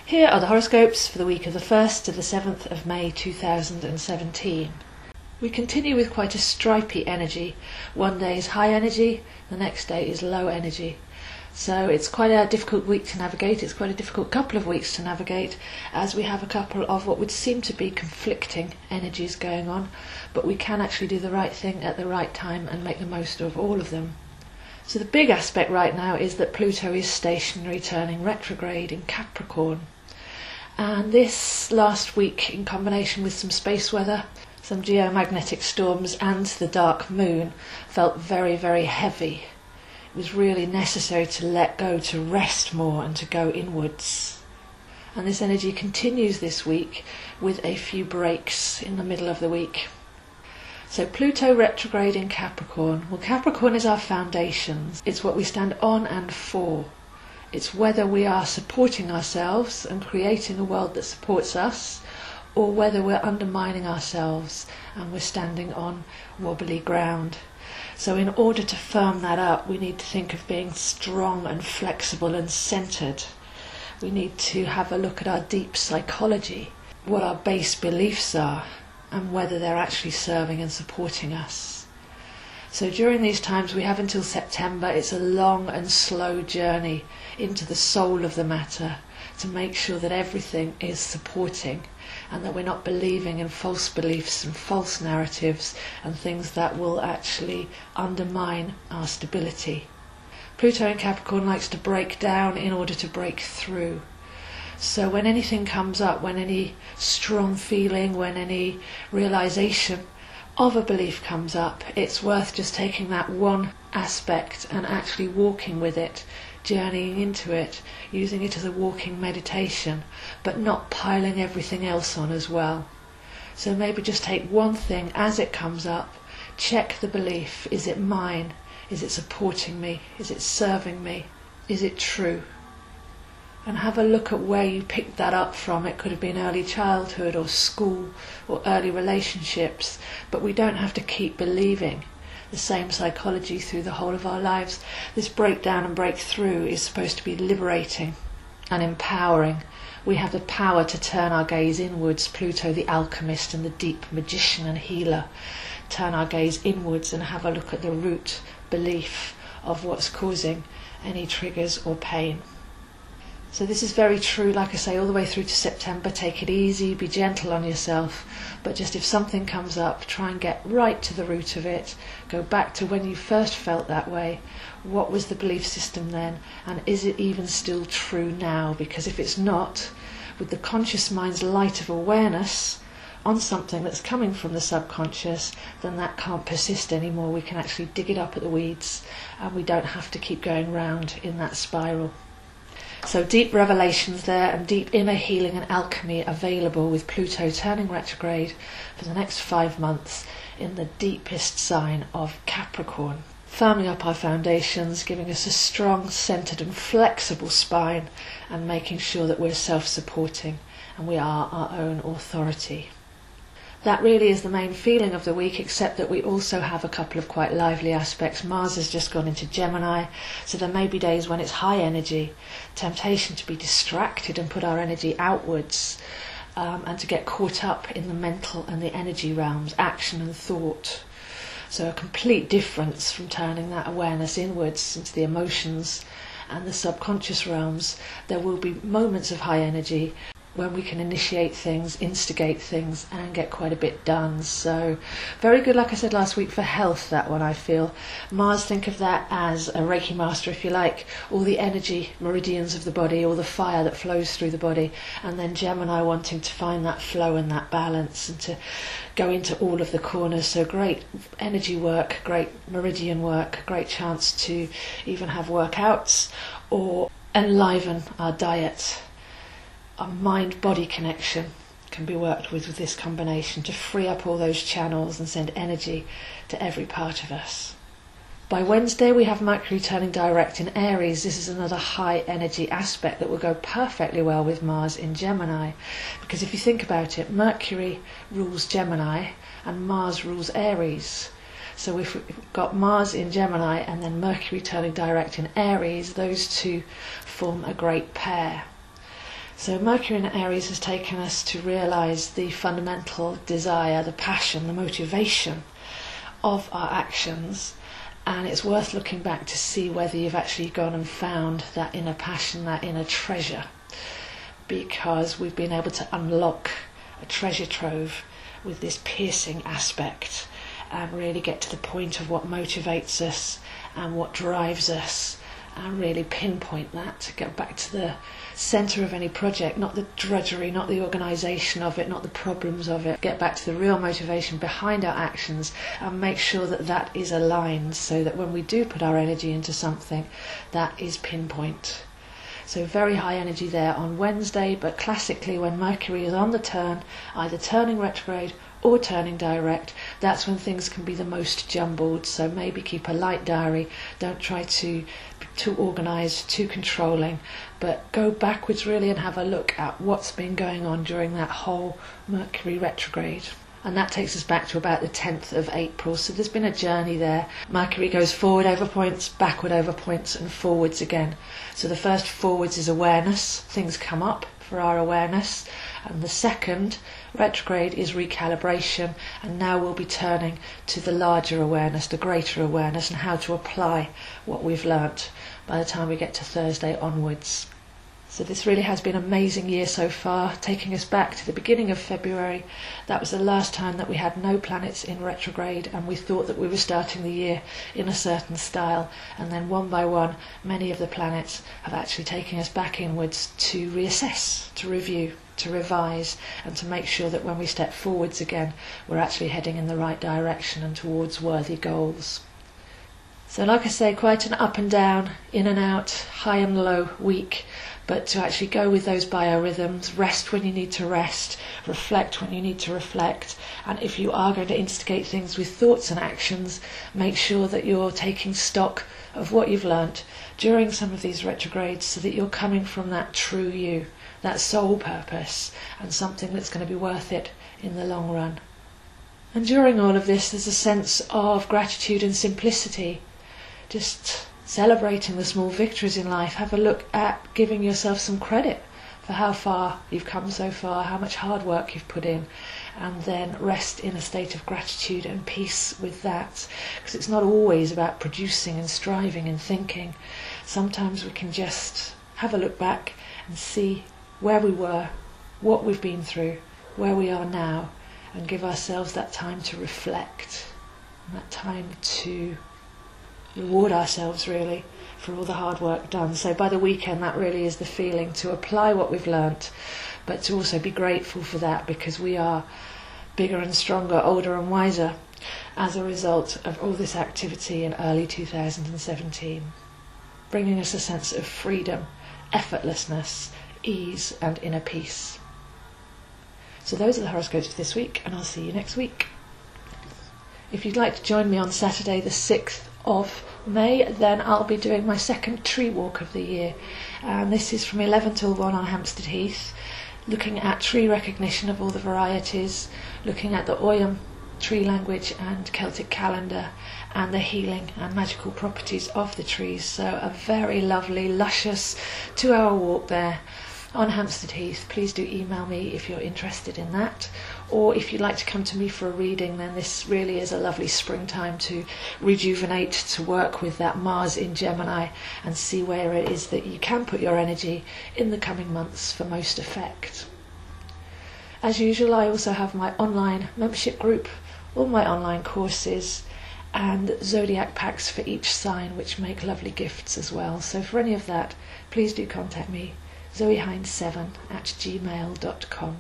Here are the horoscopes for the week of the 1st to the 7th of May 2017. We continue with quite a stripy energy. One day is high energy, the next day is low energy. So it's quite a difficult week to navigate. It's quite a difficult couple of weeks to navigate, as we have a couple of what would seem to be conflicting energies going on, but we can actually do the right thing at the right time and make the most of all of them. So the big aspect right now is that Pluto is stationary, turning retrograde in Capricorn. And this last week, in combination with some space weather, some geomagnetic storms and the dark moon, felt very, very heavy. It was really necessary to let go, to rest more and to go inwards. And this energy continues this week with a few breaks in the middle of the week. So Pluto retrograde in Capricorn. Well, Capricorn is our foundations. It's what we stand on and for. It's whether we are supporting ourselves and creating a world that supports us, or whether we're undermining ourselves and we're standing on wobbly ground. So in order to firm that up, we need to think of being strong and flexible and centered. We need to have a look at our deep psychology, what our base beliefs are, and whether they're actually serving and supporting us. So during these times we have until September. It's a long and slow journey into the soul of the matter to make sure that everything is supporting and that we're not believing in false beliefs and false narratives and things that will actually undermine our stability. Pluto in Capricorn likes to break down in order to break through. So when anything comes up, when any strong feeling, when any realization of a belief comes up, it's worth just taking that one aspect and actually walking with it, journeying into it, using it as a walking meditation, but not piling everything else on as well. So maybe just take one thing as it comes up, check the belief. Is it mine? Is it supporting me? Is it serving me? Is it true? And have a look at where you picked that up from. It could have been early childhood or school or early relationships, but we don't have to keep believing the same psychology through the whole of our lives. This breakdown and breakthrough is supposed to be liberating and empowering. We have the power to turn our gaze inwards. Pluto, the alchemist and the deep magician and healer, turn our gaze inwards and have a look at the root belief of what's causing any triggers or pain. So this is very true, like I say, all the way through to September. Take it easy, be gentle on yourself, but just if something comes up, try and get right to the root of it. Go back to when you first felt that way. What was the belief system then, and is it even still true now? Because if it's not, with the conscious mind's light of awareness on something that's coming from the subconscious, then that can't persist anymore. We can actually dig it up at the weeds, and we don't have to keep going round in that spiral. So deep revelations there and deep inner healing and alchemy available with Pluto turning retrograde for the next 5 months in the deepest sign of Capricorn. Firming up our foundations, giving us a strong, centered and flexible spine, and making sure that we're self-supporting and we are our own authority. That really is the main feeling of the week, except that we also have a couple of quite lively aspects. Mars has just gone into Gemini, so there may be days when it's high energy, temptation to be distracted and put our energy outwards, and to get caught up in the mental and the energy realms, action and thought. So a complete difference from turning that awareness inwards into the emotions and the subconscious realms. There will be moments of high energy when we can initiate things, instigate things, and get quite a bit done. So very good, like I said last week, for health, that one, I feel. Mars, think of that as a Reiki master, if you like, all the energy meridians of the body, all the fire that flows through the body, and then Gemini wanting to find that flow and that balance and to go into all of the corners. So great energy work, great meridian work, great chance to even have workouts or enliven our diet. Our mind-body connection can be worked with this combination to free up all those channels and send energy to every part of us. By Wednesday we have Mercury turning direct in Aries. This is another high energy aspect that will go perfectly well with Mars in Gemini, because if you think about it, Mercury rules Gemini and Mars rules Aries. So if we've got Mars in Gemini and then Mercury turning direct in Aries, those two form a great pair. So Mercury in Aries has taken us to realise the fundamental desire, the passion, the motivation of our actions, and it's worth looking back to see whether you've actually gone and found that inner passion, that inner treasure, because we've been able to unlock a treasure trove with this piercing aspect and really get to the point of what motivates us and what drives us, and really pinpoint that, to get back to the centre of any project, not the drudgery, not the organisation of it, not the problems of it. Get back to the real motivation behind our actions and make sure that that is aligned, so that when we do put our energy into something, that is pinpoint. So very high energy there on Wednesday, but classically when Mercury is on the turn, either turning retrograde or turning direct, that's when things can be the most jumbled. So maybe keep a light diary, don't try to be too organised, too controlling, but go backwards really and have a look at what's been going on during that whole Mercury retrograde. And that takes us back to about the 10th of April. So there's been a journey there. Mercury goes forward over points, backward over points, and forwards again. So the first forwards is awareness. Things come up for our awareness. And the second retrograde is recalibration. And now we'll be turning to the larger awareness, the greater awareness, and how to apply what we've learnt by the time we get to Thursday onwards. So this really has been an amazing year so far, taking us back to the beginning of February. That was the last time that we had no planets in retrograde, and we thought that we were starting the year in a certain style. And then one by one, many of the planets have actually taken us back inwards to reassess, to review, to revise, and to make sure that when we step forwards again, we're actually heading in the right direction and towards worthy goals. So like I say, quite an up and down, in and out, high and low week. But to actually go with those biorhythms, rest when you need to rest, reflect when you need to reflect, and if you are going to instigate things with thoughts and actions, make sure that you're taking stock of what you've learnt during some of these retrogrades, so that you're coming from that true you, that soul purpose, and something that's going to be worth it in the long run. And during all of this, there's a sense of gratitude and simplicity, just celebrating the small victories in life. Have a look at giving yourself some credit for how far you've come so far, how much hard work you've put in, and then rest in a state of gratitude and peace with that, because it's not always about producing and striving and thinking. Sometimes we can just have a look back and see where we were, what we've been through, where we are now, and give ourselves that time to reflect, and that time to reward ourselves really for all the hard work done. So by the weekend, that really is the feeling, to apply what we've learnt, but to also be grateful for that, because we are bigger and stronger, older and wiser as a result of all this activity in early 2017, bringing us a sense of freedom, effortlessness, ease and inner peace. So those are the horoscopes for this week, and I'll see you next week. If you'd like to join me on Saturday the 6th of May, then I'll be doing my second tree walk of the year, and this is from 11 till 1 on Hampstead Heath, looking at tree recognition of all the varieties, looking at the Oyam tree language and Celtic calendar, and the healing and magical properties of the trees. So a very lovely, luscious 2-hour walk there on Hampstead Heath. Please do email me if you're interested in that, or if you'd like to come to me for a reading, then this really is a lovely springtime to rejuvenate, to work with that Mars in Gemini and see where it is that you can put your energy in the coming months for most effect. As usual, I also have my online membership group, all my online courses, and Zodiac packs for each sign, which make lovely gifts as well. So for any of that, please do contact me, zoehines7@gmail.com.